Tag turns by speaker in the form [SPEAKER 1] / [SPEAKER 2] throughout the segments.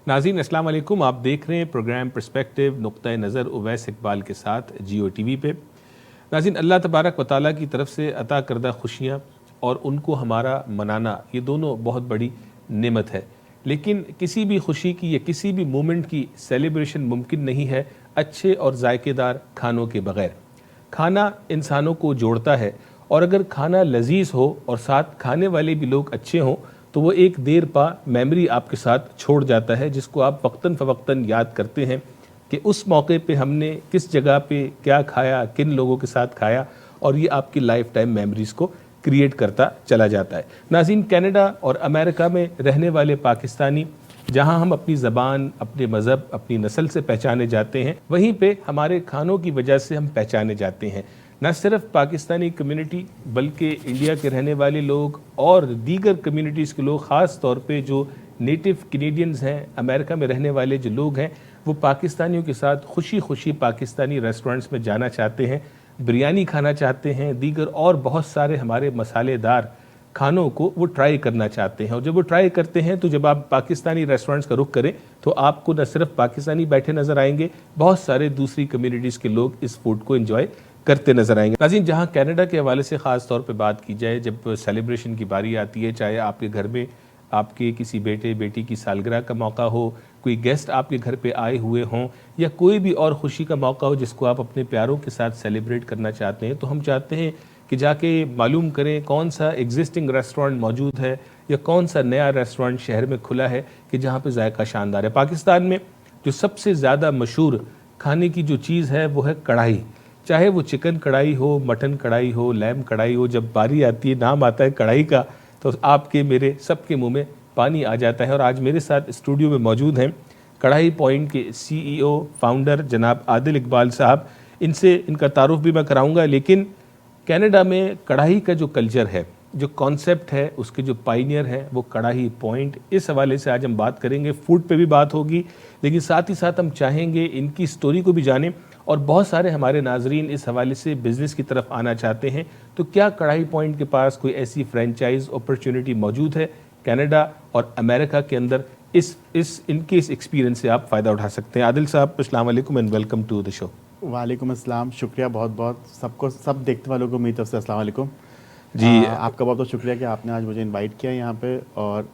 [SPEAKER 1] नाज़रीन अस्सलाम वालेकुम। आप देख रहे हैं प्रोग्राम पर्सपेक्टिव नुक्ता नज़र उवैस इकबाल के साथ जियो टीवी पे। नाज़रीन, अल्लाह तबारक व तआला की तरफ से अता करदा खुशियाँ और उनको हमारा मनाना, ये दोनों बहुत बड़ी नेमत है। लेकिन किसी भी खुशी की या किसी भी मोमेंट की सेलिब्रेशन मुमकिन नहीं है अच्छे और जायकेदार खानों के बग़ैर। खाना इंसानों को जोड़ता है और अगर खाना लजीज हो और साथ खाने वाले भी लोग अच्छे हों तो वो एक देर पा मेमोरी आपके साथ छोड़ जाता है, जिसको आप वक्तन फ़वक्तन याद करते हैं कि उस मौके पे हमने किस जगह पे क्या खाया, किन लोगों के साथ खाया, और ये आपकी लाइफ टाइम मेमोरीज़ को क्रिएट करता चला जाता है। नाज़रीन, कनाडा और अमेरिका में रहने वाले पाकिस्तानी जहां हम अपनी ज़बान, अपने मज़हब, अपनी नस्ल से पहचाने जाते हैं, वहीं पे हमारे खानों की वजह से हम पहचाने जाते हैं। न सिर्फ पाकिस्तानी कम्युनिटी बल्कि इंडिया के रहने वाले लोग और दीगर कम्युनिटीज़ के लोग, ख़ास तौर पे जो नेटिव कैनेडियंस हैं, अमेरिका में रहने वाले जो लोग हैं, वो पाकिस्तानियों के साथ खुशी खुशी पाकिस्तानी रेस्टोरेंट्स में जाना चाहते हैं, बिरयानी खाना चाहते हैं, दीगर और बहुत सारे हमारे मसालेदार खानों को वो ट्राई करना चाहते हैं। और जब वो ट्राई करते हैं तो जब आप पाकिस्तानी रेस्टोरेंट्स का रुख करें तो आपको न सिर्फ पाकिस्तानी बैठे नज़र आएंगे, बहुत सारे दूसरी कम्युनिटीज़ के लोग इस फूड को एंजॉय करते नजर आएंगे। नाज़रीन, जहां कनाडा के हवाले से ख़ास तौर पे बात की जाए, जब सेलिब्रेशन की बारी आती है, चाहे आपके घर में आपके किसी बेटे बेटी की सालगिरह का मौका हो, कोई गेस्ट आपके घर पे आए हुए हों, या कोई भी और खुशी का मौका हो जिसको आप अपने प्यारों के साथ सेलिब्रेट करना चाहते हैं, तो हम चाहते हैं कि जाके मालूम करें कौन सा एग्जिस्टिंग रेस्टोरेंट मौजूद है या कौन सा नया रेस्टोरेंट शहर में खुला है कि जहाँ पर जायका शानदार है। पाकिस्तान में जो सबसे ज़्यादा मशहूर खाने की जो चीज़ है वो है कढ़ाई। चाहे वो चिकन कढ़ाई हो, मटन कढ़ाई हो, लैम कढ़ाई हो, जब बारी आती है, नाम आता है कढ़ाई का, तो आपके मेरे सबके मुंह में पानी आ जाता है। और आज मेरे साथ स्टूडियो में मौजूद हैं कढ़ाई पॉइंट के CEO फाउंडर जनाब आदिल इकबाल साहब। इनसे इनका तारुफ भी मैं कराऊंगा, लेकिन कनाडा में कढ़ाई का जो कल्चर है, जो कॉन्सेप्ट है, उसके जो पाइनियर हैं वो कढ़ाई पॉइंट, इस हवाले से आज हम बात करेंगे। फूड पे भी बात होगी, लेकिन साथ ही साथ हम चाहेंगे इनकी स्टोरी को भी जानें। और बहुत सारे हमारे नाजरीन इस हवाले से बिज़नेस की तरफ आना चाहते हैं, तो क्या कढ़ाई पॉइंट के पास कोई ऐसी फ्रेंचाइज अपॉर्चुनिटी मौजूद है कनाडा और अमेरिका के अंदर? इनके इस एक्सपीरियंस से आप फ़ायदा उठा सकते हैं। आदिल साहब, अस्सलाम वालेकुम and welcome to the show.
[SPEAKER 2] वालेकुम अस्सलाम, शुक्रिया बहुत बहुत सबको, सब देखने वालों को मेरी तरफ से अस्सलाम वालेकुम
[SPEAKER 1] जी।
[SPEAKER 2] आपका बहुत बहुत शुक्रिया कि आपने आज मुझे इनवाइट किया यहाँ पे और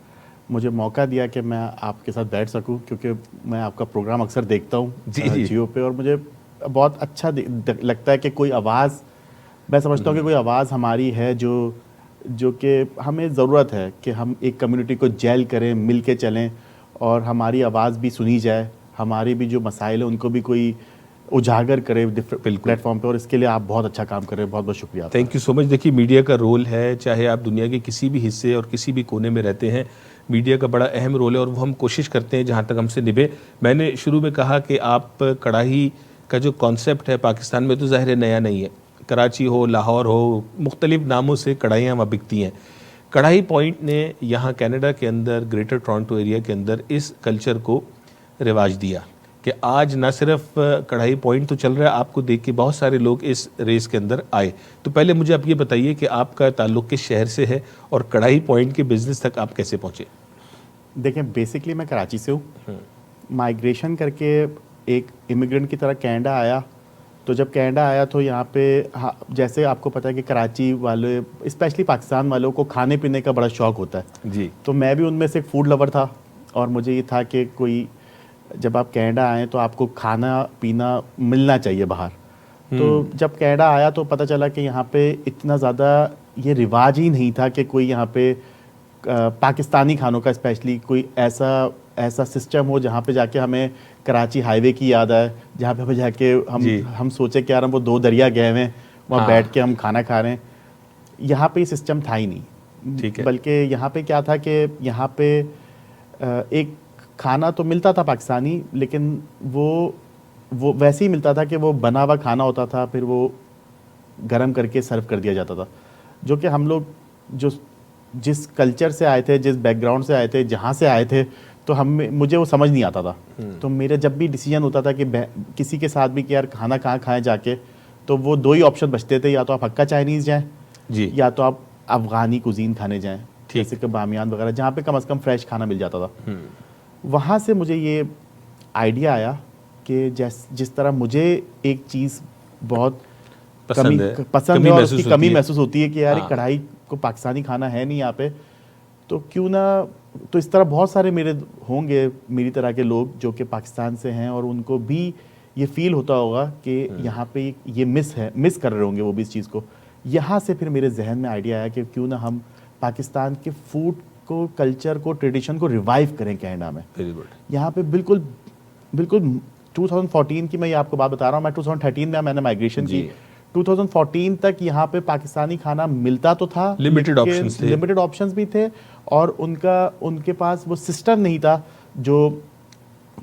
[SPEAKER 2] मुझे मौका दिया कि मैं आपके साथ बैठ सकूँ, क्योंकि मैं आपका प्रोग्राम अक्सर देखता हूँ जियो पे, और मुझे बहुत अच्छा लगता है कि कोई आवाज़, मैं समझता हूँ कि कोई आवाज़ हमारी है जो कि हमें ज़रूरत है कि हम एक कम्युनिटी को जेल करें, मिल के चलें और हमारी आवाज़ भी सुनी जाए, हमारे भी जो मसाइल हैं उनको भी कोई उजागर करे डिफरेंट प्लेटफॉर्म पे, और इसके लिए आप बहुत अच्छा काम कर रहे हैं। बहुत बहुत शुक्रिया,
[SPEAKER 1] थैंक यू सो मच। देखिए, मीडिया का रोल है, चाहे आप दुनिया के किसी भी हिस्से और किसी भी कोने में रहते हैं, मीडिया का बड़ा अहम रोल है और वो हम कोशिश करते हैं जहाँ तक हमसे निभे। मैंने शुरू में कहा कि आप कढ़ाई का जो कॉन्सेप्ट है पाकिस्तान में तो ज़ाहिर है नया नहीं है, कराची हो, लाहौर हो, मुख्तलिफ नामों से कढ़ाइयाँ वहाँ बिकती हैं। कढ़ाई पॉइंट ने यहाँ कनाडा के अंदर, ग्रेटर टोरंटो एरिया के अंदर इस कल्चर को रिवाज दिया कि आज ना सिर्फ कढ़ाई पॉइंट तो चल रहा है, आपको देख के बहुत सारे लोग इस रेस के अंदर आए। तो पहले मुझे आप ये बताइए कि आपका ताल्लुक़ किस शहर से है और कढ़ाई पॉइंट के बिज़नेस तक आप कैसे पहुँचे?
[SPEAKER 2] देखें, बेसिकली मैं कराची से हूँ, माइग्रेशन करके एक इमिग्रेंट की तरह कनाडा आया। तो जब कनाडा आया तो यहाँ पे जैसे आपको पता है कि कराची वाले, स्पेशली पाकिस्तान वालों को खाने पीने का बड़ा शौक़ होता है
[SPEAKER 1] जी।
[SPEAKER 2] तो मैं भी उनमें से एक फ़ूड लवर था, और मुझे ये था कि कोई, जब आप कनाडा आएँ तो आपको खाना पीना मिलना चाहिए बाहर। तो जब कनाडा आया तो पता चला कि यहाँ पे इतना ज़्यादा ये रिवाज ही नहीं था कि कोई यहाँ पे पाकिस्तानी खानों का स्पेशली कोई ऐसा सिस्टम हो जहाँ पे जाके हमें कराची हाईवे की याद आए, जहाँ पे हमें जाके हम सोचे कि यार हम वो दो दरिया गए हुए हैं, वहाँ बैठ के हम खाना खा रहे हैं। यहाँ पे ये सिस्टम था ही नहीं।
[SPEAKER 1] ठीक है।
[SPEAKER 2] बल्कि यहाँ पे क्या था कि यहाँ पे एक खाना तो मिलता था पाकिस्तानी, लेकिन वो वैसे ही मिलता था कि वो बना हुआ खाना होता था, फिर वो गरम करके सर्व कर दिया जाता था, जो कि हम लोग जिस कल्चर से आए थे, जिस बैकग्राउंड से आए थे, जहाँ से आए थे, तो मुझे वो समझ नहीं आता था। तो मेरे जब भी डिसीजन होता था कि किसी के साथ भी कि यार खाना कहाँ खाएं जाके, तो वो दो ही ऑप्शन बचते थे, या तो आप हक्का चाइनीज़ जाएं
[SPEAKER 1] जी,
[SPEAKER 2] या तो आप अफ़गानी कुजीन खाने जाएं, जैसे कि बामियान वगैरह, जहाँ पे कम से कम फ्रेश खाना मिल जाता था। वहाँ से मुझे ये आइडिया आया कि जिस तरह मुझे एक चीज़ बहुत
[SPEAKER 1] पसंद है
[SPEAKER 2] पसंद है और उसकी कमी
[SPEAKER 1] है।
[SPEAKER 2] महसूस होती है कि यार
[SPEAKER 1] हाँ।
[SPEAKER 2] कढ़ाई को पाकिस्तानी खाना है नहीं यहाँ पे, तो क्यों ना, तो इस तरह बहुत सारे मेरे होंगे मेरी तरह के लोग जो कि पाकिस्तान से हैं और उनको भी ये फील होता होगा कि यहाँ पे ये मिस कर रहे होंगे वो भी इस चीज़ को। यहाँ से फिर मेरे जहन में आइडिया आया कि क्यों ना हम पाकिस्तान के फूड को, कल्चर को, ट्रेडिशन को रिवाइव करें कनाडा में।
[SPEAKER 1] Very good.
[SPEAKER 2] यहाँ पे बिल्कुल 2014 की मैं ये आपको बात बता रहा हूँ, मैं 2013 में मैंने माइग्रेशन की। 2014 तक यहाँ पे पाकिस्तानी खाना मिलता तो था,
[SPEAKER 1] लिमिटेड ऑप्शंस थे,
[SPEAKER 2] लिमिटेड ऑप्शंस भी थे, और उनके पास वो सिस्टम नहीं था जो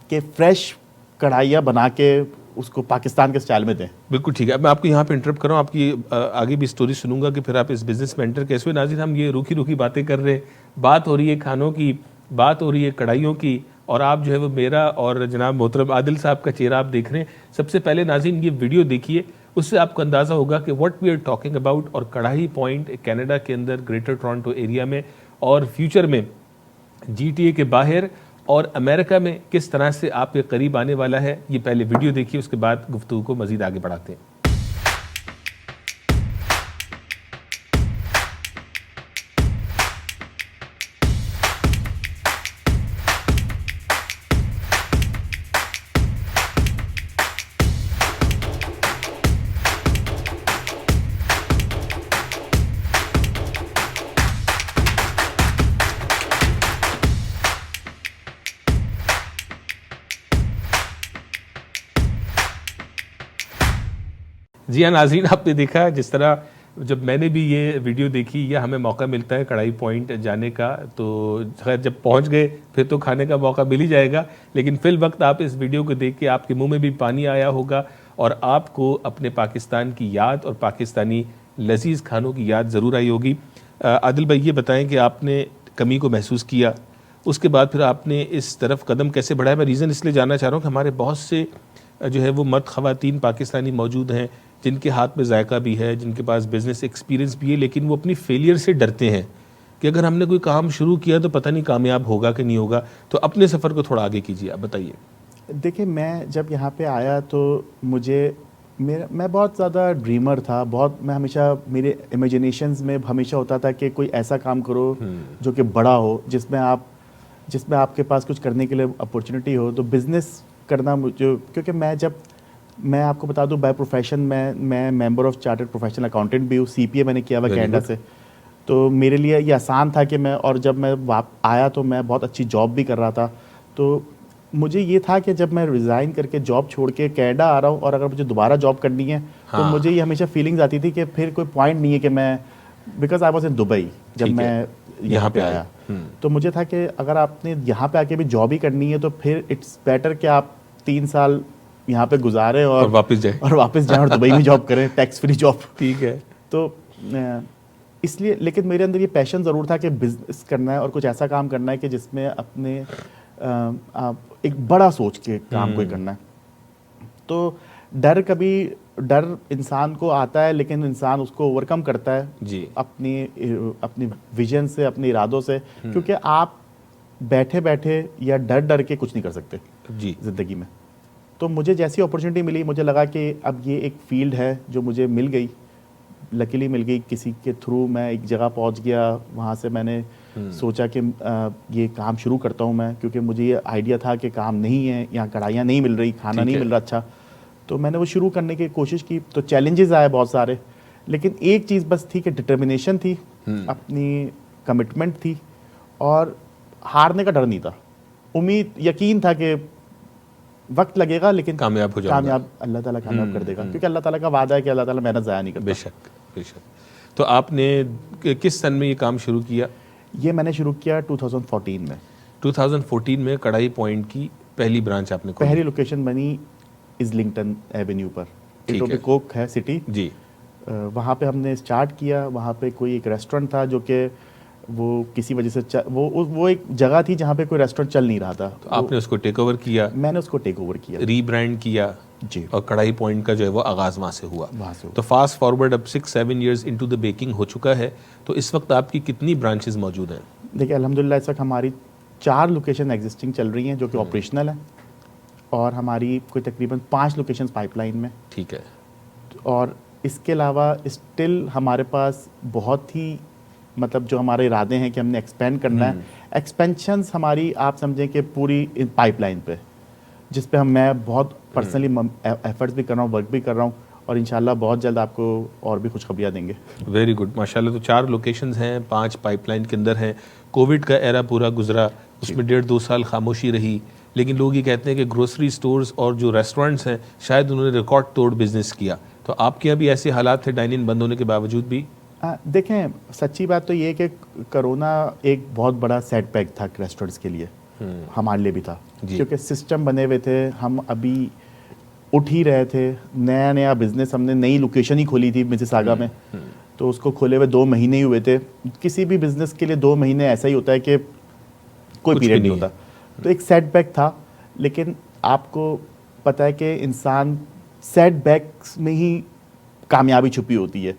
[SPEAKER 2] कि फ्रेश कढ़ाइयाँ बना के उसको पाकिस्तान के स्टाइल में दें।
[SPEAKER 1] बिल्कुल ठीक है। अब मैं आपको यहाँ पे इंटरप्ट कर रहा हूँ, आपकी आगे भी स्टोरी सुनूंगा कि फिर आप इस बिजनेस में एंटर कैसे हुए। नाज़रीन, हम ये रूखी रूखी बातें कर रहे हैं, बात हो रही है खानों की, बात हो रही है कढ़ाइयों की, और आप जो है वो मेरा और जनाब मोहतरम आदिल साहब का चेहरा आप देख रहे हैं। सबसे पहले नाज़रीन ये वीडियो देखिए, उससे आपको अंदाज़ा होगा कि what we are talking about. और कढ़ाई पॉइंट कनाडा के अंदर, ग्रेटर टोरंटो एरिया में, और फ्यूचर में GTA के बाहर और अमेरिका में किस तरह से आपके करीब आने वाला है। ये पहले वीडियो देखिए, उसके बाद गुफ्तगू को मज़ीद आगे बढ़ाते हैं। जी हाँ नाज़रीन, आपने देखा जिस तरह जब मैंने भी ये वीडियो देखी या हमें मौका मिलता है कढ़ाई पॉइंट जाने का, तो खैर जब पहुंच गए फिर तो खाने का मौका मिल ही जाएगा, लेकिन फिल वक्त आप इस वीडियो को देख के आपके मुंह में भी पानी आया होगा और आपको अपने पाकिस्तान की याद और पाकिस्तानी लजीज खानों की याद ज़रूर आई होगी। आदिल भाई, ये बताएं कि आपने कमी को महसूस किया, उसके बाद फिर आपने इस तरफ कदम कैसे बढ़ाया। मैं रीज़न इसलिए जानना चाह रहा हूँ कि हमारे बहुत से जो है वो मर्द ख़वातीन पाकिस्तानी मौजूद हैं जिनके हाथ में जायका भी है, जिनके पास बिजनेस एक्सपीरियंस भी है, लेकिन वो अपनी फेलियर से डरते हैं कि अगर हमने कोई काम शुरू किया तो पता नहीं कामयाब होगा कि नहीं होगा। तो अपने सफ़र को थोड़ा आगे कीजिए, आप बताइए।
[SPEAKER 2] देखिए, मैं जब यहाँ पे आया तो मैं बहुत ज़्यादा ड्रीमर था, मैं हमेशा मेरे इमेजिनेशंस में हमेशा होता था कि कोई ऐसा काम करो जो कि बड़ा हो, जिसमें आपके पास कुछ करने के लिए अपॉर्चुनिटी हो। तो बिज़नेस करना मुझे, क्योंकि मैं आपको बता दूं, बाय प्रोफेशन मैं member of chartered professional accountant भी हूँ, CPA मैंने किया हुआ कनाडा से। तो मेरे लिए ये आसान था कि और जब मैं आया तो मैं बहुत अच्छी जॉब भी कर रहा था। तो मुझे ये था कि जब मैं रिज़ाइन करके जॉब छोड़ के कनाडा आ रहा हूँ और अगर मुझे दोबारा जॉब करनी है तो मुझे ये हमेशा फीलिंग्स आती थी कि फिर कोई पॉइंट नहीं है कि मैं, because I was in Dubai जब मैं यहाँ पे आया, तो मुझे था कि अगर आपने यहाँ पे आके भी जॉब ही करनी है तो फिर इट्स बेटर कि आप 3 साल यहाँ पे गुजारें और वापस जाएं और दुबई में जॉब करें, टैक्स फ्री जॉब।
[SPEAKER 1] ठीक है।
[SPEAKER 2] तो इसलिए, लेकिन मेरे अंदर ये पैशन ज़रूर था कि बिजनेस करना है और कुछ ऐसा काम करना है कि जिसमें अपने एक बड़ा सोच के काम कोई करना है। तो डर इंसान को आता है, लेकिन इंसान उसको ओवरकम करता है
[SPEAKER 1] जी
[SPEAKER 2] अपनी विजन से, अपने इरादों से, क्योंकि आप बैठे बैठे या डर के कुछ नहीं कर सकते
[SPEAKER 1] जी
[SPEAKER 2] ज़िंदगी में। तो मुझे जैसी अपॉर्चुनिटी मिली, मुझे लगा कि अब ये एक फील्ड है जो मुझे मिल गई, लकीली मिल गई, किसी के थ्रू मैं एक जगह पहुंच गया। वहाँ से मैंने सोचा कि ये काम शुरू करता हूँ मैं, क्योंकि मुझे ये आइडिया था कि काम नहीं है, यहाँ कढ़ाइयाँ नहीं मिल रही, खाना नहीं मिल रहा अच्छा। तो मैंने वो शुरू करने की कोशिश की। तो चैलेंजेस आए बहुत सारे, लेकिन एक चीज़ बस थी कि डिटर्मिनेशन थी, अपनी कमिटमेंट थी, और हारने का डर नहीं था। उम्मीद, यकीन था कि वक्त लगेगा लेकिन
[SPEAKER 1] कामयाब हो जाएगा,
[SPEAKER 2] कामयाब अल्लाह ताला कामयाब कर देगा, क्योंकि अल्लाह ताला का वादा है कि अल्लाह ताला मेहनत ज़ाया नहीं करता।
[SPEAKER 1] बेशक। तो आपने किस सन में ये काम शुरू किया?
[SPEAKER 2] ये मैंने शुरू किया 2014 में।
[SPEAKER 1] 2014 में कढ़ाई पॉइंट की पहली ब्रांच आपने खोली?
[SPEAKER 2] पहली लोकेशन बनी इज़लिंगटन एवेन्यू पर, इटोबिकोक है सिटी
[SPEAKER 1] जी।
[SPEAKER 2] वहाँ पे हमने स्टार्ट किया। वहाँ पे कोई एक रेस्टोरेंट था जो कि वो किसी वजह से वो एक जगह थी जहाँ पे कोई रेस्टोरेंट चल नहीं रहा था।
[SPEAKER 1] तो आपने उसको टेक ओवर किया?
[SPEAKER 2] मैंने उसको टेक ओवर किया,
[SPEAKER 1] रीब्रांड किया
[SPEAKER 2] जी,
[SPEAKER 1] और कढ़ाई पॉइंट का जो है वो आगाज़ वहाँ से हुआ। तो फास्ट फॉरवर्ड अब 6-7 ईयर्स इनटू द बेकिंग हो चुका है। तो इस वक्त आपकी कितनी ब्रांचेस मौजूद हैं?
[SPEAKER 2] देखिए, अल्हम्दुलिल्लाह इस वक्त हमारी 4 लोकेशन एग्जिस्टिंग चल रही हैं जो कि ऑपरेशनल हैं, और हमारी कोई तकरीबन 5 लोकेशन पाइपलाइन में।
[SPEAKER 1] ठीक है।
[SPEAKER 2] और इसके अलावा स्टिल हमारे पास बहुत ही मतलब जो हमारे इरादे हैं कि हमने एक्सपेंड करना है, एक्सपेंशंस हमारी आप समझें कि पूरी पाइपलाइन पे, जिस पे मैं बहुत पर्सनली एफर्ट्स भी कर रहा हूँ, वर्क भी कर रहा हूँ, और इंशाल्लाह बहुत जल्द आपको और भी खुशखबरियाँ देंगे।
[SPEAKER 1] वेरी गुड, माशाल्लाह। तो 4 लोकेशंस हैं, 5 पाइपलाइन के अंदर हैं। कोविड का एरा पूरा गुजरा, उसमें 1.5-2 साल खामोशी रही, लेकिन लोग ये कहते हैं कि ग्रोसरी स्टोर्स और जो रेस्टोरेंट्स हैं शायद उन्होंने रिकॉर्ड तोड़ बिजनेस किया। तो आपके यहाँ भी ऐसे हालात थे डाइन इन बंद होने के बावजूद भी?
[SPEAKER 2] देखें, सच्ची बात तो ये है कि कोरोना एक बहुत बड़ा सेटबैक था रेस्टोरेंट्स के लिए, हमारे लिए भी था, क्योंकि सिस्टम बने हुए थे, हम अभी उठ ही रहे थे, नया नया बिजनेस, हमने नई लोकेशन ही खोली थी मिसिसागा में, तो उसको खोले हुए 2 महीने ही हुए थे। किसी भी बिजनेस के लिए 2 महीने ऐसा ही होता है कि कोई पीरियड नहीं होता, तो एक सेटबैक था। लेकिन आपको पता है कि इंसान सेटबैक्स में ही कामयाबी छुपी होती है।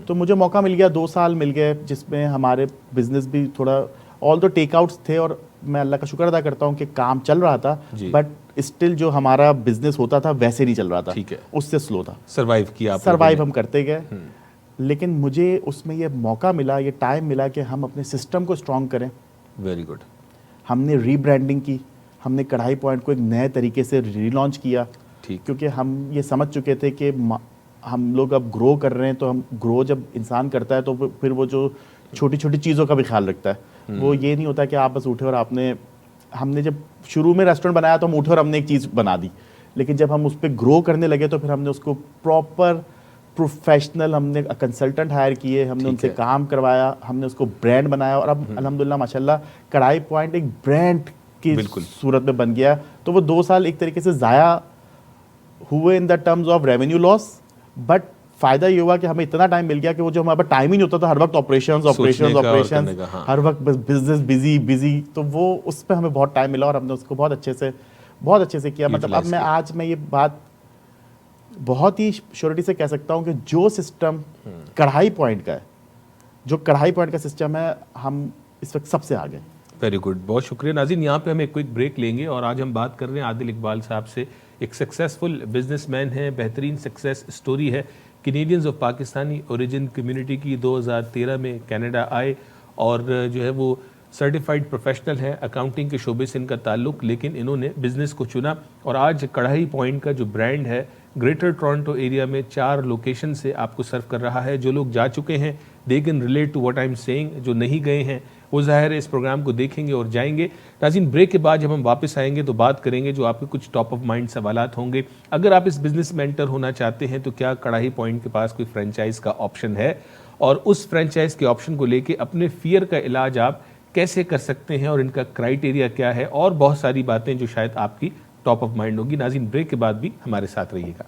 [SPEAKER 2] तो मुझे मौका मिल गया, 2 साल मिल गए, जिसमें हमारे बिजनेस भी थोड़ा, ऑल दो टेकआउट्स थे, और मैं अल्लाह का शुक्र अदा करता हूँ कि काम चल रहा था, बट स्टिल जो हमारा बिजनेस होता था वैसे नहीं चल रहा था।
[SPEAKER 1] ठीक है।
[SPEAKER 2] उससे स्लो था।
[SPEAKER 1] सर्वाइव किया,
[SPEAKER 2] सर्वाइव हम करते गए, लेकिन मुझे उसमें ये मौका मिला, ये टाइम मिला कि हम अपने सिस्टम को स्ट्रॉन्ग करें।
[SPEAKER 1] Very good.
[SPEAKER 2] हमने रीब्रांडिंग की, हमने कढ़ाई पॉइंट को एक नए तरीके से रीलॉन्च किया, क्योंकि हम ये समझ चुके थे कि हम लोग अब ग्रो कर रहे हैं, तो हम ग्रो जब इंसान करता है तो फिर वो जो छोटी छोटी चीज़ों का भी ख्याल रखता है। वो ये नहीं होता कि आप बस उठे और हमने जब शुरू में रेस्टोरेंट बनाया तो हम उठे और हमने एक चीज़ बना दी, लेकिन जब हम उस पर ग्रो करने लगे तो फिर हमने उसको प्रॉपर प्रोफेशनल, हमने कंसल्टेंट हायर किए, हमने उनसे काम करवाया, हमने उसको ब्रांड बनाया, और अब अल्हम्दुलिल्लाह माशाल्लाह कढ़ाई पॉइंट एक ब्रांड की सूरत में बन गया। तो वो 2 साल एक तरीके से ज़ाया हुए in the terms of revenue loss, but फायदा ये हुआ कि हमें इतना टाइम मिल गया कि वो जो हमारे पास टाइम ही नहीं होता था, हर वक्त ऑपरेशंस, हर वक्त बिजनेस बिजी, तो वो उस पर हमें बहुत टाइम मिला, और हमने उसको बहुत अच्छे से किया। मतलब अब मैं ये बात बहुत ही श्योरिटी से कह सकता हूँ कि जो सिस्टम कढ़ाई पॉइंट का है, जो कढ़ाई पॉइंट का सिस्टम है, हम इस वक्त सबसे आगे।
[SPEAKER 1] वेरी गुड, बहुत शुक्रिया। नाज़रीन, यहाँ पे हम एक क्विक ब्रेक लेंगे, और आज हम बात कर रहे हैं आदिल इकबाल साहब से। एक सक्सेसफुल बिजनेसमैन है, बेहतरीन सक्सेस स्टोरी है। Canadians of Pakistani origin community की 2013 में कनाडा आए, और जो है वो सर्टिफाइड प्रोफेशनल है, अकाउंटिंग के शोबे से इनका ताल्लुक, लेकिन इन्होंने बिजनेस को चुना, और आज कढ़ाई पॉइंट का जो ब्रांड है ग्रेटर टोरंटो एरिया में 4 लोकेशन से आपको सर्व कर रहा है। जो लोग जा चुके हैं they can relate to what I am saying, जो नहीं गए हैं वो ज़ाहिर है इस प्रोग्राम को देखेंगे और जाएंगे। नाज़रीन, ब्रेक के बाद जब हम वापस आएंगे तो बात करेंगे जो आपके कुछ टॉप ऑफ माइंड सवालात होंगे। अगर आप इस बिज़नेस में एंटर होना चाहते हैं तो क्या कढ़ाई पॉइंट के पास कोई फ्रेंचाइज का ऑप्शन है, और उस फ्रेंचाइज के ऑप्शन को लेके अपने फियर का इलाज आप कैसे कर सकते हैं, और इनका क्राइटेरिया क्या है, और बहुत सारी बातें जो शायद आपकी टॉप ऑफ माइंड होगी। नाज़रीन, ब्रेक के बाद भी हमारे साथ रहिएगा।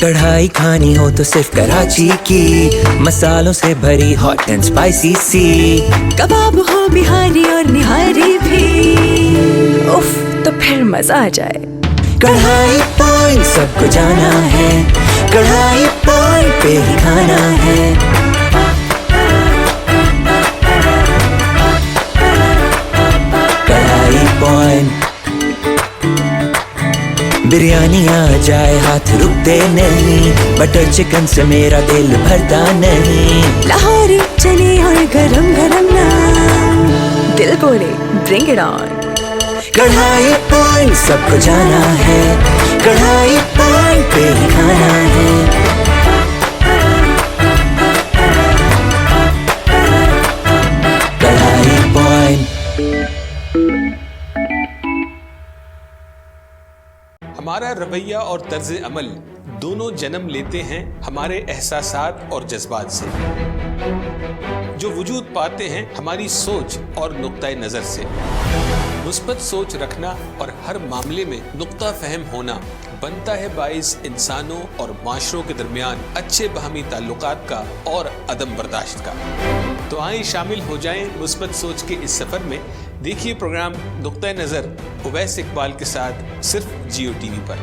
[SPEAKER 3] कढ़ाई खानी हो तो सिर्फ कराची की, मसालों से भरी हॉट एंड स्पाइसी सी,
[SPEAKER 4] कबाब हो बिहारी और निहारी भी, उफ तो फिर मजा आ जाए।
[SPEAKER 3] कढ़ाई पॉइंट सबको जाना है, कढ़ाई पॉइंट पे ही खाना है। कढ़ाई पॉइंट बिरयानी आ जाए हाथ रुकते नहीं, बटर चिकन से मेरा दिल भरता नहीं।
[SPEAKER 4] लाहौरी चने और गरम गरम नान, दिल बोले ब्रिंग इट ऑन।
[SPEAKER 3] कढ़ाई पॉइंट सबको जाना है, कढ़ाई पॉइंट पे ही खाना है। कढ़ाई पॉइंट।
[SPEAKER 1] हमारा रवैया और तर्ज अमल दोनों जन्म लेते हैं हमारे एहसासात और जज्बात से, जो वजूद पाते हैं हमारी सोच और नुक्ता नज़र से। मुस्बत सोच रखना और हर मामले में नुक्ता फहम होना बनता है बाइस इंसानों और माशरों के दरमियान अच्छे बाहमी ताल्लुकात का और अदम बर्दाश्त का। तो आइए शामिल हो जाएं मुस्बत सोच के इस सफ़र में। देखिए प्रोग्राम नुक्ता नज़र उवैस इकबाल के साथ सिर्फ जियो टीवी पर।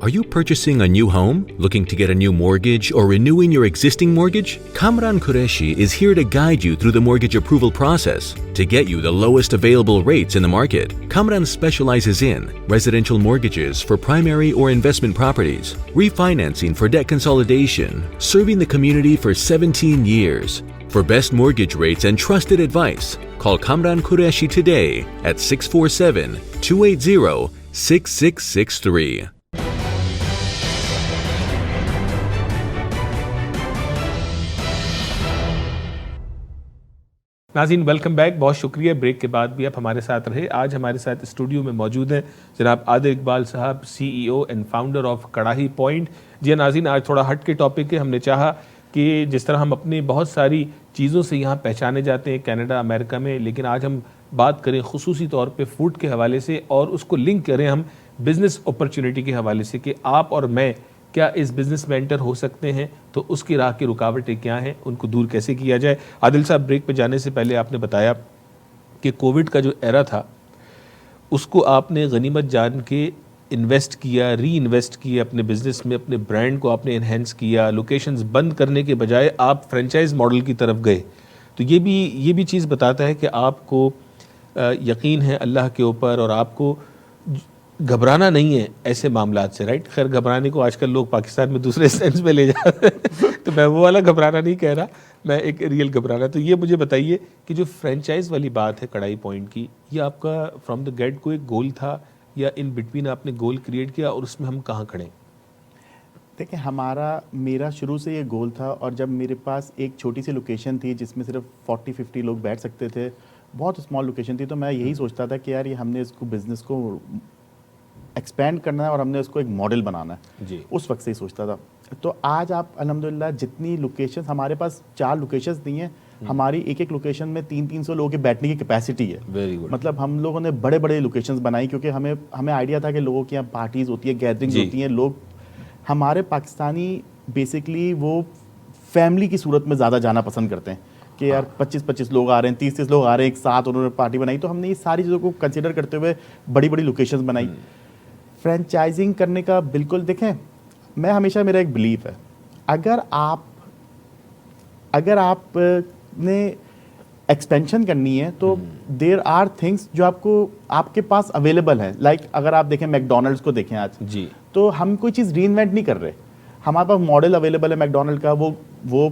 [SPEAKER 5] Are you purchasing a new home, looking to get a new mortgage, or renewing your existing mortgage? Kamran Qureshi is here to guide you through the mortgage approval process to get you the lowest available rates in the market. Kamran specializes in residential mortgages for primary or investment properties, refinancing for debt consolidation, serving the community for 17 years. For best mortgage rates and trusted advice, call Kamran Qureshi today at 647-280-6663.
[SPEAKER 1] नाज़रीन welcome back, बहुत शुक्रिया break के बाद भी आप हमारे साथ रहे। आज हमारे साथ स्टूडियो में मौजूद हैं जनाब आदिल इकबाल साहब, CEO एंड फाउंडर ऑफ कड़ाही पॉइंट। जी नाज़रीन, आज थोड़ा हट के टॉपिक है। हमने चाहा कि जिस तरह हम अपनी बहुत सारी चीज़ों से यहाँ पहचाने जाते हैं कनाडा अमेरिका में, लेकिन आज हम बात करें खुसूसी तौर पे फूड के हवाले से और उसको लिंक करें हम बिज़नेस अपॉर्चुनिटी के हवाले से कि आप और मैं क्या इस बिज़नेस में एंटर हो सकते हैं, तो उसकी राह की रुकावटें क्या हैं, उनको दूर कैसे किया जाए। आदिल साहब, ब्रेक पे जाने से पहले आपने बताया कि कोविड का जो एरा था उसको आपने गनीमत जान के इन्वेस्ट किया, री इन्वेस्ट किया अपने बिज़नेस में, अपने ब्रांड को आपने इन्हेंस किया, लोकेशंस बंद करने के बजाय आप फ्रेंचाइज मॉडल की तरफ गए। तो ये भी चीज़ बताता है कि आपको यकीन है अल्लाह के ऊपर और आपको घबराना नहीं है ऐसे मामलात से, राइट। खैर, घबराने को आजकल लोग पाकिस्तान में दूसरे सेंस में ले जाते हैं तो मैं वो वाला घबराना नहीं कह रहा, मैं एक रियल घबराना। तो ये मुझे बताइए कि जो फ्रेंचाइज वाली बात है कड़ाही पॉइंट की, ये आपका फ्रॉम द गेट को एक गोल था या इन बिटवीन आपने गोल क्रिएट किया और उसमें हम कहाँ खड़े?
[SPEAKER 2] देखिए, मेरा शुरू से ये गोल था, और जब मेरे पास एक छोटी सी लोकेशन थी जिसमें सिर्फ 40-50 लोग बैठ सकते थे, बहुत स्मॉल लोकेशन थी, तो मैं यही सोचता था कि यार ये हमने इसको बिज़नेस को एक्सपेंड करना है और हमने उसको एक मॉडल बनाना है
[SPEAKER 1] जी।
[SPEAKER 2] उस वक्त से ही सोचता था। तो आज आप अल्हम्दुलिल्लाह जितनी लोकेशंस हमारे पास, 4 लोकेशंस नहीं है, हमारी एक लोकेशन में 300-300 लोगों के बैठने की कैपेसिटी है।
[SPEAKER 1] Very good.
[SPEAKER 2] मतलब हम लोगों ने बड़े बड़े लोकेशंस बनाई क्योंकि हमें आइडिया था कि लोगों की यहाँ पार्टीज होती है, गैदरिंग्स होती हैं, लोग हमारे पाकिस्तानी बेसिकली वो फैमिली की सूरत में ज़्यादा जाना पसंद करते हैं कि यार 25-25 लोग आ रहे हैं, 30-30 लोग आ रहे हैं एक साथ, उन्होंने पार्टी बनाई। तो हमने ये सारी चीज़ों को कंसिडर करते हुए बड़ी बड़ी लोकेशंस बनाई। फ्रेंचाइजिंग करने का बिल्कुल, देखें, मैं हमेशा, मेरा एक बिलीफ है, अगर आपने एक्सपेंशन करनी है तो देयर आर थिंग्स जो आपके पास अवेलेबल है। लाइक अगर आप देखें मैकडोनल्ड्स को देखें आज
[SPEAKER 1] जी,
[SPEAKER 2] तो हम कोई चीज़ रीइन्वेंट नहीं कर रहे, हमारे पास मॉडल अवेलेबल है मैकडोनल्ड का, वो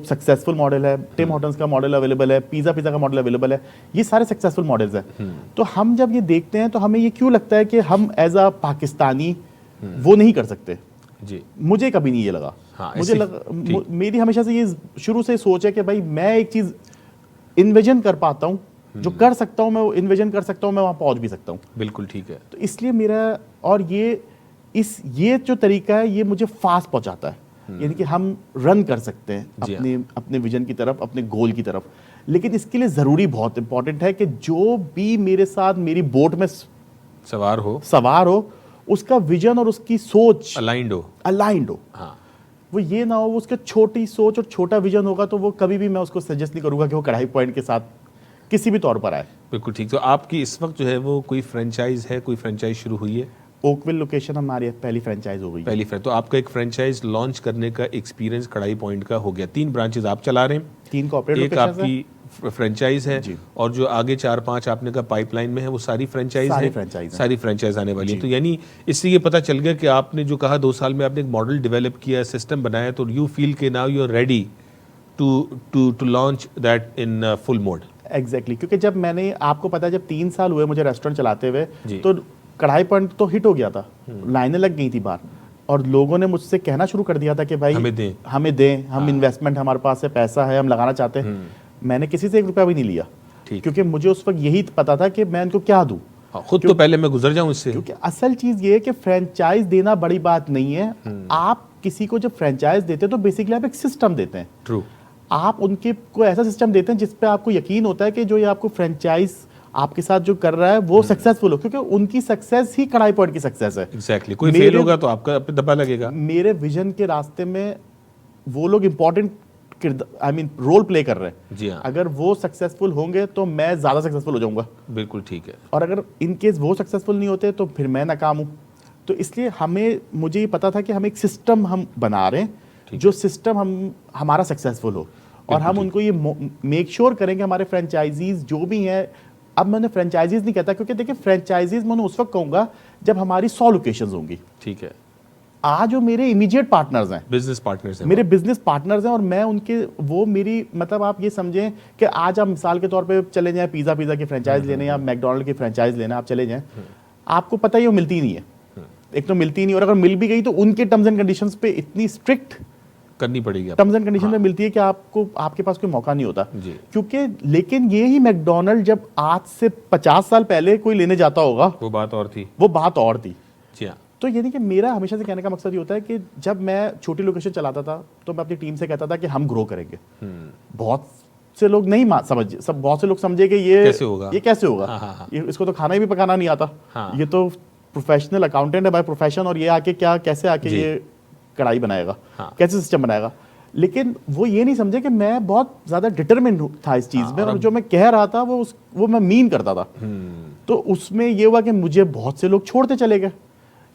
[SPEAKER 2] सक्सेसफुल मॉडल है। टिम हॉर्टन्स का मॉडल अवेलेबल है, पिज़्ज़ा का मॉडल अवेलेबल है, ये सारे सक्सेसफुल मॉडल्स हैं। तो हम जब ये देखते हैं तो हमें ये क्यों लगता है कि हम एज अ पाकिस्तानी वो नहीं कर सकते
[SPEAKER 1] जी।
[SPEAKER 2] मुझे कभी नहीं ये लगा।
[SPEAKER 1] हाँ,
[SPEAKER 2] मेरी हमेशा से ये शुरू से सोच है कि भाई मैं एक चीज़ इन्विजन कर पाता हूँ, जो कर सकता हूँ मैं, वो इन्विजन कर सकता हूँ, मैं वहाँ पहुँच भी सकता हूँ।
[SPEAKER 1] बिल्कुल ठीक है।
[SPEAKER 2] तो इसलिए मेरा, और ये जो तरीका है ये मुझे फास्ट पहुंचाता है, यानी कि हम रन कर सकते हैं अपने विजन की तरफ, अपने गोल की तरफ। लेकिन इसके लिए ज़रूरी, बहुत इंपॉर्टेंट है कि जो भी मेरे साथ मेरी बोट में सवार हो उसका विजन और उसकी सोच अलाइंड हो।
[SPEAKER 1] हाँ।
[SPEAKER 2] वो ये ना हो वो उसका छोटी सोच और छोटा विजन होगा तो वो कभी भी मैं उसको सजेस्ट नहीं करूंगा कि वो कढ़ाई पॉइंट के साथ किसी भी तौर पर आए।
[SPEAKER 1] बिल्कुल ठीक। तो आपकी इस वक्त जो है वो कोई फ्रेंचाइज है, कोई फ्रेंचाइज शुरू हुई है?
[SPEAKER 2] ओकविल लोकेशन हमारी पहली फ्रेंचाइज हो गई।
[SPEAKER 1] तो आपका एक फ्रेंचाइज लॉन्च करने का एक्सपीरियंस कढ़ाई पॉइंट का हो गया। 3 ब्रांचेज आप चला रहे हैं,
[SPEAKER 2] 3 कॉर्पोरेट
[SPEAKER 1] एक आपकी फ्रेंचाइज है और जो आगे 4-5 आपने का पाइपलाइन में है वो सारी फ्रेंचाइज आने वाली है। तो यानी इससे ये पता चल गया कि आपने जो कहा 2 साल में आपने एक मॉडल डेवलप किया, सिस्टम बनाया, तो यू फील के now you are ready to launch that in full mode.
[SPEAKER 2] Exactly, क्योंकि जब मैंने, आपको पता है, जब 3 साल हुए मुझे रेस्टोरेंट चलाते हुए, तो कढ़ाई पॉइंट तो हिट हो गया था, लाइनें लग गई थी बाहर, और लोगों ने मुझसे कहना शुरू कर दिया था कि भाई हमें दें, हम इन्वेस्टमेंट, हमारे पास है, पैसा है, हम लगाना चाहते हैं। मैंने किसी से 1 रुपया भी नहीं लिया, क्योंकि मुझे उस वक्त यही पता था कि मैं इनको क्या दूं,
[SPEAKER 1] खुद तो पहले मैं गुजर जाऊं इससे।
[SPEAKER 2] क्योंकि असल चीज ये है कि फ्रेंचाइज देना बड़ी बात नहीं है। आप किसी को जब फ्रेंचाइज देते हैं तो बेसिकली आप एक सिस्टम देते हैं।
[SPEAKER 1] ट्रू।
[SPEAKER 2] आप उनके को ऐसा सिस्टम देते हैं जिसपे आपको यकीन होता है कि जो ये आपको फ्रेंचाइज आपके साथ जो कर रहा है वो सक्सेसफुल हो, क्योंकि उनकी सक्सेस ही कढ़ाई पॉइंट की सक्सेस है।
[SPEAKER 1] एग्जैक्टली। कोई फेल होगा तो आपका पे दबा लगेगा।
[SPEAKER 2] मेरे विजन के रास्ते में वो लोग इंपॉर्टेंट रोल प्ले कर रहे हैं।
[SPEAKER 1] जी हाँ।
[SPEAKER 2] अगर वो सक्सेसफुल होंगे तो मैं ज्यादा सक्सेसफुल हो जाऊंगा।
[SPEAKER 1] बिल्कुल ठीक है।
[SPEAKER 2] और अगर इन केस वो सक्सेसफुल नहीं होते तो फिर मैं नाकाम हूं। तो इसलिए मुझे ये पता था कि हम एक सिस्टम हम बना रहे हैं, जो सिस्टम हमारा सक्सेसफुल हो, और हम उनको ये मेक श्योर करेंगे हमारे फ्रेंचाइजीज जो भी हैं। अब मैंने फ्रेंचाइजीज नहीं कहता, क्योंकि देखिए फ्रेंचाइजीज मैंने उस वक्त कहूंगा जब हमारी 100 लोकेशंस होंगी।
[SPEAKER 1] ठीक है।
[SPEAKER 2] आज जो मेरे इमीडिएट पार्टनर्स हैं,
[SPEAKER 1] बिजनेस पार्टनर्स हैं,
[SPEAKER 2] मेरे बिजनेस पार्टनर्स हैं, और मैं उनके वो मेरी मतलब आप ये समझें कि आज आप मिसाल के तौर पे चले जाएं पिज़्ज़ा की फ्रेंचाइज लेने या मैकडोनल्ड की फ्रेंचाइज लेने, आप चले जाएं, आपको पता ही वो मिलती ही नहीं है। एक तो मिलती ही नहीं, और अगर मिल भी गई तो उनके टर्म्स एंड कंडीशंस पे इतनी स्ट्रिक्ट
[SPEAKER 1] करनी पड़ेगी,
[SPEAKER 2] टर्म्स एंड कंडीशन में मिलती है कि आपके पास कोई मौका नहीं होता। क्योंकि लेकिन ये ही मैकडोनल्ड जब आज से 50 साल पहले कोई लेने जाता होगा,
[SPEAKER 1] वो बात और थी,
[SPEAKER 2] वो बात और थी।
[SPEAKER 1] जी हाँ।
[SPEAKER 2] तो यानी कि मेरा हमेशा से कहने का मकसद ये होता है कि जब मैं छोटी लोकेशन चलाता था तो मैं अपनी टीम से कहता था कि हम ग्रो करेंगे। बहुत से लोग नहीं बहुत से लोग समझे कि ये कैसे होगा,
[SPEAKER 1] हाँ।
[SPEAKER 2] ये इसको तो खाना भी पकाना नहीं आता, ये तो प्रोफेशनल अकाउंटेंट है बाय प्रोफेशन, और ये आके कैसे आके ये कढ़ाई बनाएगा, कैसे सिस्टम बनाएगा। लेकिन वो ये नहीं समझे कि मैं बहुत ज्यादा डिटरमिन्ड था इस चीज में, और जो मैं कह रहा था वो मैं मीन करता था। तो उसमें ये हुआ कि मुझे बहुत से लोग छोड़ते चले गए,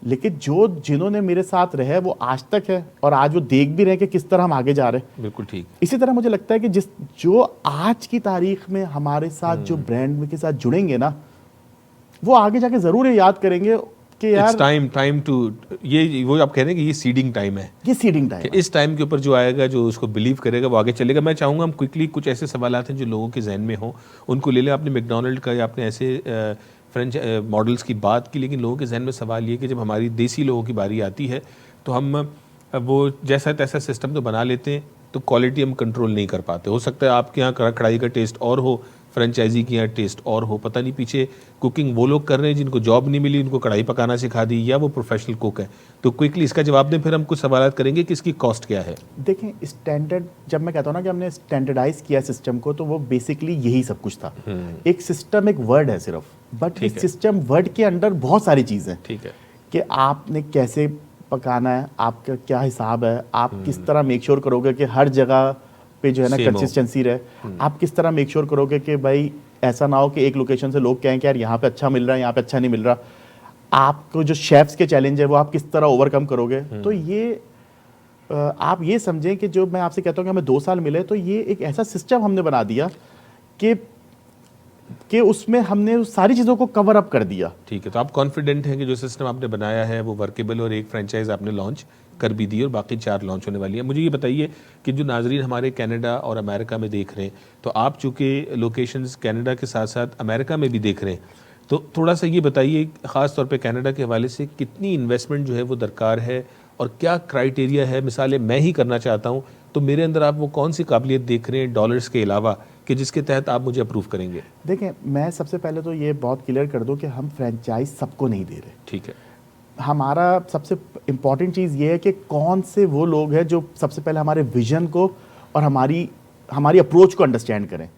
[SPEAKER 2] लेकिन जिन्होंने मेरे साथ रहे वो आज तक है, और आज वो देख भी रहे कि किस तरह हम आगे जा रहे हैं।
[SPEAKER 1] बिल्कुल ठीक।
[SPEAKER 2] इसी तरह मुझे लगता है कि जो आज की तारीख में हमारे साथ जो ब्रांड के साथ जुड़ेंगे ना, वो आगे जाके जरूर ये याद करेंगे कि यार
[SPEAKER 1] टाइम टू, ये वो आप कह रहे हैं कि ये सीडिंग टाइम है,
[SPEAKER 2] ये सीडिंग टाइम है।
[SPEAKER 1] इस टाइम के ऊपर जो आएगा, जो उसको बिलीव करेगा, वो आगे चलेगा। मैं चाहूंगा हम क्विकली कुछ ऐसे सवालात हैं जो लोगों के जहन में हो, उनको ले लें। आपने मैकडोनल्ड का या आपने ऐसे फ्रेंच मॉडल्स की बात की, लेकिन लोगों के जहन में सवाल ये कि जब हमारी देसी लोगों की बारी आती है तो हम वो जैसा तैसा सिस्टम तो बना लेते हैं, तो क्वालिटी हम कंट्रोल नहीं कर पाते। हो सकता है आपके यहाँ कढ़ाई का टेस्ट और हो, फ्रेंचाइजी की यहाँ टेस्ट और हो, पता नहीं पीछे कुकिंग वो लोग कर रहे हैं जिनको जॉब नहीं मिली, उनको कढ़ाई पकाना सिखा दी, या वो प्रोफेशनल कुक है। तो क्विकली इसका जवाब दें, फिर हम कुछ सवाल करेंगे कि इसकी कॉस्ट क्या है।
[SPEAKER 2] देखें, स्टैंडर्ड, जब मैं कहता हूँ ना कि हमने स्टैंडर्डाइज किया सिस्टम को, तो वो बेसिकली यही सब कुछ था। एक सिस्टम एक वर्ड है सिर्फ, बट इस सिस्टम वर्ड के अंदर बहुत सारी चीज़ें,
[SPEAKER 1] ठीक है,
[SPEAKER 2] कि आपने कैसे पकाना है, आपका क्या हिसाब है, आप किस तरह मेक श्योर करोगे कि हर जगह पे जो है ना कंसिस्टेंसी रहे, आप किस तरह मेक श्योर करोगे कि भाई ऐसा ना हो कि एक लोकेशन से लोग कहें कि यार यहाँ पे अच्छा मिल रहा है, यहाँ पे अच्छा नहीं मिल रहा। आपको जो शेफ्स के चैलेंज है वो आप किस तरह ओवरकम करोगे। तो ये आप ये समझें कि जो मैं आपसे कहता हूँ कि हमें 2 साल मिले, तो ये एक ऐसा सिस्टम हमने बना दिया कि उसमें हमने सारी चीज़ों को कवर अप कर दिया।
[SPEAKER 1] ठीक है, तो आप कॉन्फिडेंट हैं कि जो सिस्टम आपने बनाया है वो वर्केबल, और एक फ्रेंचाइज आपने लॉन्च कर भी दी और बाकी 4 लॉन्च होने वाली है। मुझे ये बताइए कि जो नाजरीन हमारे कनाडा और अमेरिका में देख रहे हैं, तो आप चूँकि लोकेशंस कनाडा के साथ साथ अमेरिका में भी देख रहे हैं, तो थोड़ा सा ये बताइए ख़ास तौर पे कनाडा के हवाले से कितनी इन्वेस्टमेंट जो है वो दरकार है, और क्या क्राइटेरिया है। मिसालें मैं ही करना चाहता हूँ, तो मेरे अंदर आप वो कौन सी काबिलियत देख रहे हैं डॉलर्स के अलावा कि जिसके तहत आप मुझे अप्रूव करेंगे।
[SPEAKER 2] देखें, मैं सबसे पहले तो ये बहुत क्लियर कर दूं कि हम फ्रेंचाइज सबको नहीं दे रहे।
[SPEAKER 1] ठीक है,
[SPEAKER 2] हमारा सबसे इम्पॉर्टेंट चीज़ ये है कि कौन से वो लोग हैं जो सबसे पहले हमारे विजन को और हमारी अप्रोच को अंडरस्टैंड करें।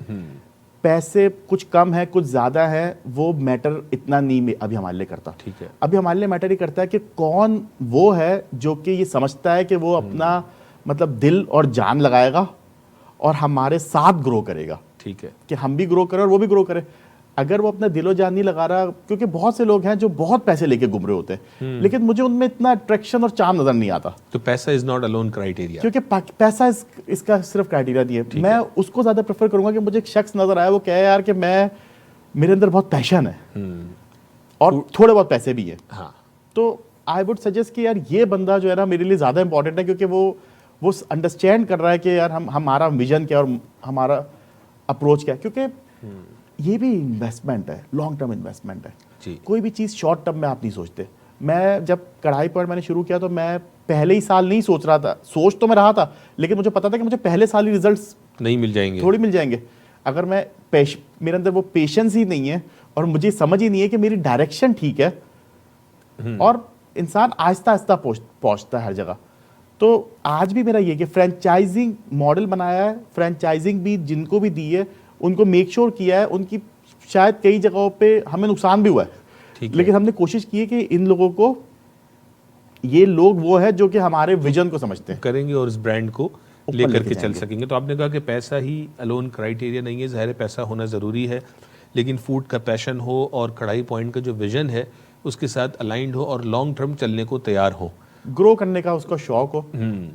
[SPEAKER 2] पैसे कुछ कम है कुछ ज़्यादा है वो मैटर इतना नहीं अभी हमारे लिए करता।
[SPEAKER 1] ठीक है,
[SPEAKER 2] अभी हमारे लिए मैटर ये करता है कि कौन वो है जो कि ये समझता है कि वो अपना मतलब दिल और जान लगाएगा और हमारे साथ ग्रो करेगा।
[SPEAKER 1] ठीक है,
[SPEAKER 2] कि हम भी ग्रो करें और वो भी ग्रो करे। अगर वो अपना दिलो जान नहीं लगा रहा, क्योंकि बहुत से लोग हैं जो बहुत पैसे लेके घूम रहे होते हैं, लेकिन मुझे उनमें इतना अट्रैक्शन और चार्म नजर नहीं आता।
[SPEAKER 1] तो पैसा इज नॉट अलोन क्राइटेरिया,
[SPEAKER 2] क्योंकि पैसा इसका सिर्फ क्राइटेरिया नहीं है। मैं उसको ज्यादा प्रेफर करूंगा कि मुझे एक शख्स नजर आया, वो कहे यार कि मेरे अंदर बहुत पैशन है और थोड़े बहुत पैसे भी है।
[SPEAKER 1] हाँ,
[SPEAKER 2] तो आई वुड सजेस्ट कि यार ये बंदा जो है ना मेरे लिए ज्यादा इंपॉर्टेंट है, क्योंकि वो अंडरस्टैंड कर रहा है कि यार हमारा विजन क्या और हमारा अप्रोच क्या है। क्योंकि ये भी इन्वेस्टमेंट है, लॉन्ग टर्म इन्वेस्टमेंट है
[SPEAKER 1] जी।
[SPEAKER 2] कोई भी चीज़ शॉर्ट टर्म में आप नहीं सोचते। मैं जब कढ़ाई पॉइंट मैंने शुरू किया तो मैं पहले ही साल नहीं सोच रहा था, सोच तो मैं रहा था, लेकिन मुझे पता था कि मुझे पहले साल ही रिजल्ट्स
[SPEAKER 1] नहीं मिल जाएंगे,
[SPEAKER 2] थोड़ी मिल जाएंगे। अगर मेरे अंदर वो पेशेंस ही नहीं है और मुझे समझ ही नहीं है कि मेरी डायरेक्शन ठीक है, और इंसान आहिस्ता आहिस्ता पहुंचता है हर जगह। तो आज भी मेरा ये कि फ्रेंचाइजिंग मॉडल बनाया है, फ्रेंचाइजिंग भी जिनको भी दी है उनको मेक श्योर किया है। उनकी शायद कई जगहों पे हमें नुकसान भी हुआ है, लेकिन हमने कोशिश की है कि इन लोगों को, ये लोग वो है जो कि हमारे विजन को समझते हैं,
[SPEAKER 1] करेंगे और इस ब्रांड को लेकर के चल सकेंगे। तो आपने कहा कि पैसा ही अलोन क्राइटेरिया नहीं है, ज़ाहिर है पैसा होना ज़रूरी है, लेकिन फूड का पैशन हो और कढ़ाई पॉइंट का जो विजन है उसके साथ अलाइंड हो और लॉन्ग टर्म चलने को तैयार हो,
[SPEAKER 2] ग्रो करने का उसको शौक हो,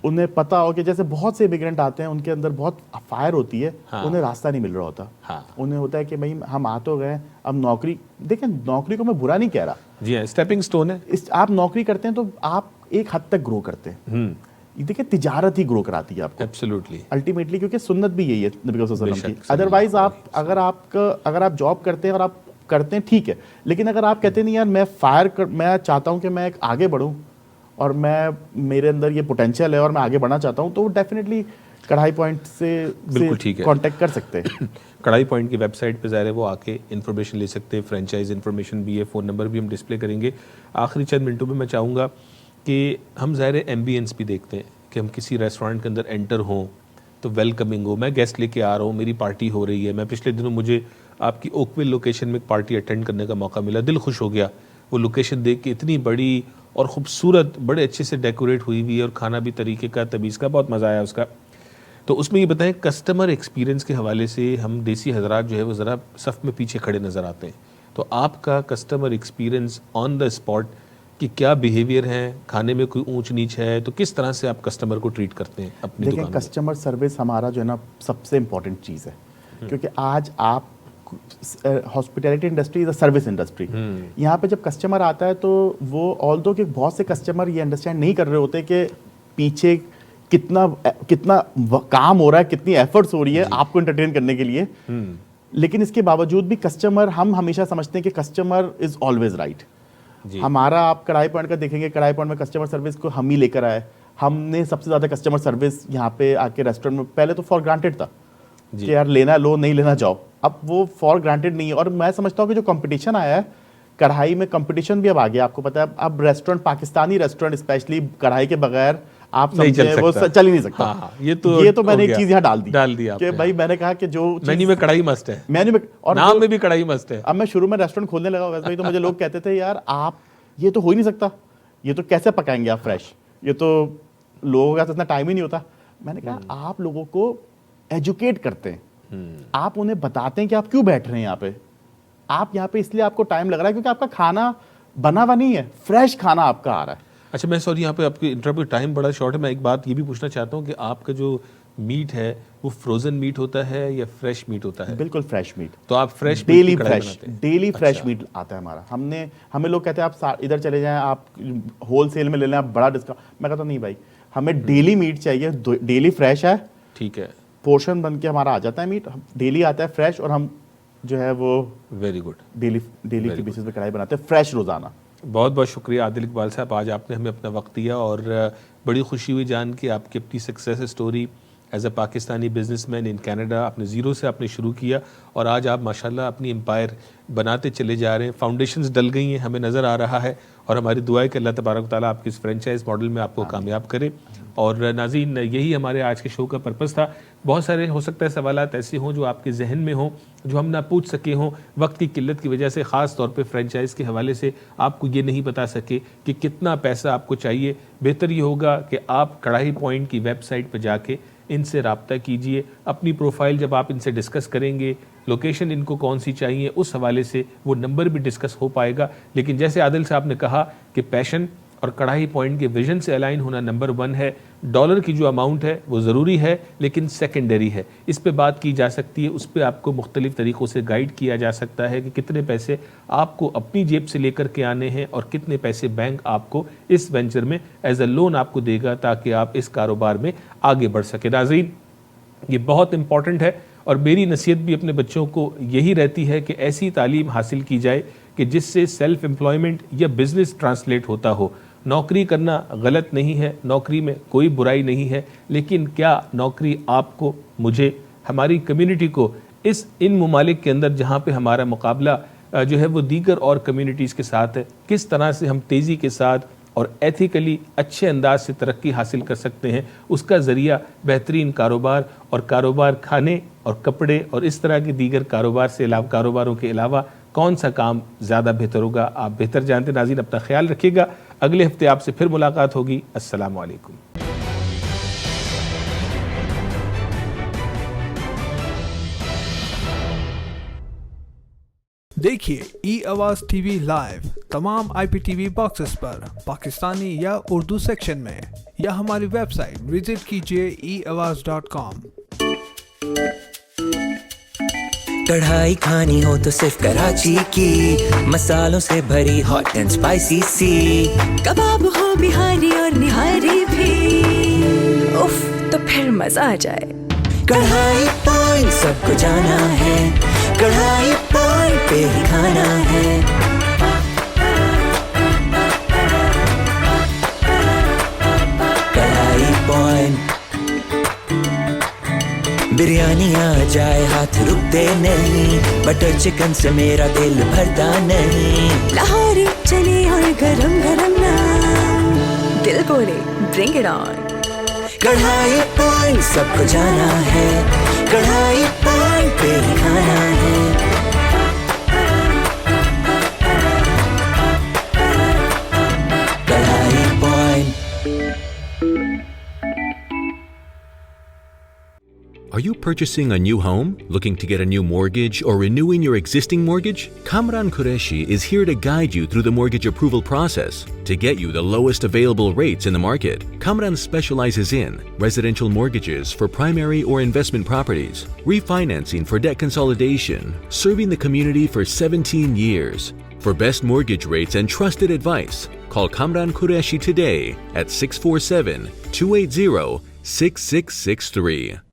[SPEAKER 2] उन्हें पता हो कि जैसे बहुत से इमिग्रेंट आते हैं उनके अंदर बहुत फायर होती है, उन्हें रास्ता नहीं मिल रहा होता। उन्हें होता है कि भाई हम आ तो गए, अब नौकरी, देखें नौकरी को मैं बुरा नहीं कह रहा,
[SPEAKER 1] जी हाँ, स्टेपिंग स्टोन है।
[SPEAKER 2] आप नौकरी करते हैं तो आप एक हद तक ग्रो करते हैं। देखिए तिजारत ही ग्रो कराती है आपको
[SPEAKER 1] एब्सोल्युटली,
[SPEAKER 2] अल्टीमेटली, क्योंकि सुन्नत भी यही है नबी सल्लल्लाहु अलैहि वसल्लम की। अदरवाइज आप अगर आप जॉब करते हैं और आप करते हैं ठीक है, लेकिन अगर आप कहते नहीं यार मैं चाहता हूं कि मैं आगे बढ़ूं और मेरे अंदर ये पोटेंशियल है और मैं आगे बढ़ना चाहता हूं, तो डेफिनेटली कढ़ाई पॉइंट से
[SPEAKER 1] बिल्कुल ठीक है,
[SPEAKER 2] कांटेक्ट कर सकते हैं।
[SPEAKER 1] कढ़ाई पॉइंट की वेबसाइट पे ज़ाहिर है वो आके इन्फॉर्मेशन ले सकते हैं, फ्रेंचाइज इन्फॉर्मेशन भी है, फ़ोन नंबर भी हम डिस्प्ले करेंगे। आखिरी चंद मिनटों में मैं चाहूँगा कि हम ज़ाहिर है एम्बियंस भी देखते हैं कि हम किसी रेस्टोरेंट के अंदर एंटर हों तो वेलकमिंग हो, मैं गेस्ट लेके आ रहा हूँ, मेरी पार्टी हो रही है। मैं पिछले दिनों मुझे आपकी ओकविल लोकेशन में एक पार्टी अटेंड करने का मौका मिला, दिल खुश हो गया वो लोकेशन देख के, इतनी बड़ी और ख़ूबसूरत, बड़े अच्छे से डेकोरेट हुई हुई है और खाना भी तरीके का, तमीज़ का, बहुत मज़ा आया उसका। तो उसमें ये बताएं कस्टमर एक्सपीरियंस के हवाले से हम देसी हजरात जो है वो ज़रा सफ़ में पीछे खड़े नज़र आते हैं, तो आपका customer experience on the spot कि क्या बिहेवियर है, खाने में कोई ऊंच नीच है, तो किस तरह से आप कस्टमर को ट्रीट करते हैं अपनी दुकान में?
[SPEAKER 2] देखिए कस्टमर सर्विस हमारा जो है ना सबसे इम्पोर्टेंट चीज़ है, क्योंकि आज आप hospitality industry is a service industry. यहाँ पे जब कस्टमर आता है तो वो ऑल्दो कि बहुत से कस्टमर ये अंडरस्टैंड नहीं कर रहे होते कि पीछे कितना काम हो रहा है, कितनी एफर्ट्स हो रही है आपको एंटरटेन करने के लिए, लेकिन इसके बावजूद भी कस्टमर, हम हमेशा समझते हैं कि कस्टमर इज ऑलवेज राइट। हमारा आप कढ़ाई पॉइंट का देखेंगे, कढ़ाई पॉइंट में कस्टमर सर्विस को हम ही लेकर आए, हमने सबसे ज़्यादा कस्टमर सर्विस यहाँ पे आके रेस्टोरेंट में, पहले तो फॉर ग्रांटेड था कि यार लेना लो, नहीं लेना जाओ, अब वो फॉर ग्रांटेड नहीं है। और मैं समझता हूँ कि जो कंपटीशन आया है कढ़ाई में, कंपटीशन भी अब आ गया, आपको पता है अब रेस्टोरेंट, पाकिस्तानी रेस्टोरेंट स्पेशली कढ़ाई के बगैर आप समझे वो चल ही नहीं सकता। ये तो मैंने एक चीज यहाँ डाल दी कि भाई मैंने कहा कि जो
[SPEAKER 1] मेन्यू में कढ़ाई मस्ट है,
[SPEAKER 2] मेन्यू में और
[SPEAKER 1] नाम में भी कढ़ाई मस्ट है।
[SPEAKER 2] अब मैं शुरू में रेस्टोरेंट खोलने लगा वैसे भाई, तो मुझे लोग कहते थे यार आप ये तो हो ही नहीं सकता, ये तो कैसे पकाएंगे आप फ्रेश, ये तो लोगों का इतना टाइम ही नहीं होता। मैंने कहा आप लोगों को एजुकेट करते हैं, आप उन्हें बताते हैं कि आप क्यों बैठ रहे हैं यहाँ पे, आप यहाँ पे इसलिए आपको टाइम लग रहा है क्योंकि आपका खाना बना हुआ नहीं है, फ्रेश खाना आपका आ रहा है।
[SPEAKER 1] अच्छा, मैं सॉरी यहाँ पे आपके इंटरव्यू टाइम बड़ा शॉर्ट है, मैं एक बात ये भी पूछना चाहता हूँ कि आपका जो मीट है वो फ्रोजन मीट होता है या फ्रेश मीट होता है?
[SPEAKER 2] बिल्कुल फ्रेश मीट।
[SPEAKER 1] तो आप फ्रेश
[SPEAKER 2] डेली फ्रेश मीट आता है हमारा। हमें लोग कहते हैं आप इधर चले जाएं, आप होलसेल में ले लें, आप बड़ा डिस्काउंट। मैं कहता नहीं भाई, हमें डेली मीट चाहिए, डेली फ्रेश है, ठीक है, पोर्शन बन के हमारा आ जाता है मीट, डेली आता है फ्रेश, और हम जो है वो
[SPEAKER 1] वेरी गुड
[SPEAKER 2] डेली की बेसिस पे कढ़ाई बनाते हैं फ्रेश रोजाना।
[SPEAKER 1] बहुत बहुत शुक्रिया आदिल इकबाल साहब, आज आपने हमें अपना वक्त दिया और बड़ी खुशी हुई जान के आपकी अपनी success story as a Pakistani businessman in Canada, आपने ज़ीरो से आपने शुरू किया और आज आप माशाल्लाह अपनी एम्पायर बनाते चले जा रहे हैं, फाउंडेशंस डल गई हैं, हमें नज़र आ रहा है, और हमारी दुआ है कि अल्लाह तबारक ताला आपके इस फ्रेंचाइज मॉडल में आपको कामयाब करे। और नाज़रीन, यही हमारे आज के शो का पर्पज़ था। बहुत सारे हो सकता है सवालात ऐसे हों जो आपके जहन में हों, जो हम ना पूछ सके हों, वक्त की किल्लत की वजह से, ख़ास तौर पे फ्रेंचाइज़ के हवाले से आपको ये नहीं बता सके कि कितना पैसा आपको चाहिए। बेहतर ये होगा कि आप कढ़ाई पॉइंट की वेबसाइट पर जाके इनसे रब्ता कीजिए। अपनी प्रोफाइल जब आप इनसे डिस्कस करेंगे, लोकेशन इनको कौन सी चाहिए, उस हवाले से वो नंबर भी डिस्कस हो पाएगा। लेकिन जैसे आदिल साहब ने कहा कि पैशन और कढ़ाई पॉइंट के विजन से अलाइन होना नंबर 1 है। डॉलर की जो अमाउंट है वो ज़रूरी है लेकिन सेकेंडरी है, इस पे बात की जा सकती है, उस पर आपको मुख्तलिफ तरीक़ों से गाइड किया जा सकता है कि कितने पैसे आपको अपनी जेब से लेकर के आने हैं और कितने पैसे बैंक आपको इस वेंचर में एज अ लोन आपको देगा ताकि आप इस कारोबार में आगे बढ़ सके। नाज़रीन, ये बहुत इंपॉर्टेंट है और मेरी नसीहत भी अपने बच्चों को यही रहती है कि ऐसी तालीम हासिल की जाए कि जिससे सेल्फ एम्प्लॉयमेंट या बिज़नेस ट्रांसलेट होता हो। नौकरी करना गलत नहीं है, नौकरी में कोई बुराई नहीं है, लेकिन क्या नौकरी आपको, मुझे, हमारी कम्युनिटी को इन ममालिक के अंदर जहाँ पे हमारा मुकाबला जो है वो दीगर और कम्युनिटीज़ के साथ है, किस तरह से हम तेज़ी के साथ और एथिकली अच्छे अंदाज से तरक्की हासिल कर सकते हैं, उसका ज़रिया बेहतरीन कारोबार और कारोबार खाने और कपड़े और इस तरह के दीगर कारोबारों के अलावा कौन सा काम ज़्यादा बेहतर होगा, आप बेहतर जानते। नाज़रीन, अपना ख्याल रखिएगा, अगले हफ्ते आपसे फिर मुलाकात होगी। अस्सलाम वालेकुम।
[SPEAKER 6] देखिए ई आवाज टीवी लाइव तमाम IPTV बॉक्सेस पर पाकिस्तानी या उर्दू सेक्शन में, या हमारी वेबसाइट विजिट कीजिए eawaz.com।
[SPEAKER 3] कढ़ाई खानी हो तो सिर्फ कराची की, मसालों से भरी हॉट एंड स्पाइसी सी।
[SPEAKER 4] कबाब हो बिहारी और निहारी भी, उफ तो फिर मजा आ जाए।
[SPEAKER 3] कढ़ाई पॉइंट सबको जाना है, कढ़ाई पॉइंट पे ही खाना है। कढ़ाई पॉइंट बिरयानी आ जाए हाथ रुकते नहीं, बटर चिकन से मेरा दिल भरता नहीं।
[SPEAKER 4] लाहौरी चने और गरम गरम नान, दिल बोले ब्रिंग इट ऑन।
[SPEAKER 3] कढ़ाई पॉइंट सबको जाना है, कढ़ाई पॉइंट पे ही खाना है। कढ़ाई point.
[SPEAKER 5] Are you purchasing a new home, looking to get a new mortgage, or renewing your existing mortgage? Kamran Qureshi is here to guide you through the mortgage approval process to get you the lowest available rates in the market. Kamran specializes in residential mortgages for primary or investment properties, refinancing for debt consolidation, serving the community for 17 years. For best mortgage rates and trusted advice, call Kamran Qureshi today at 647-280-6663.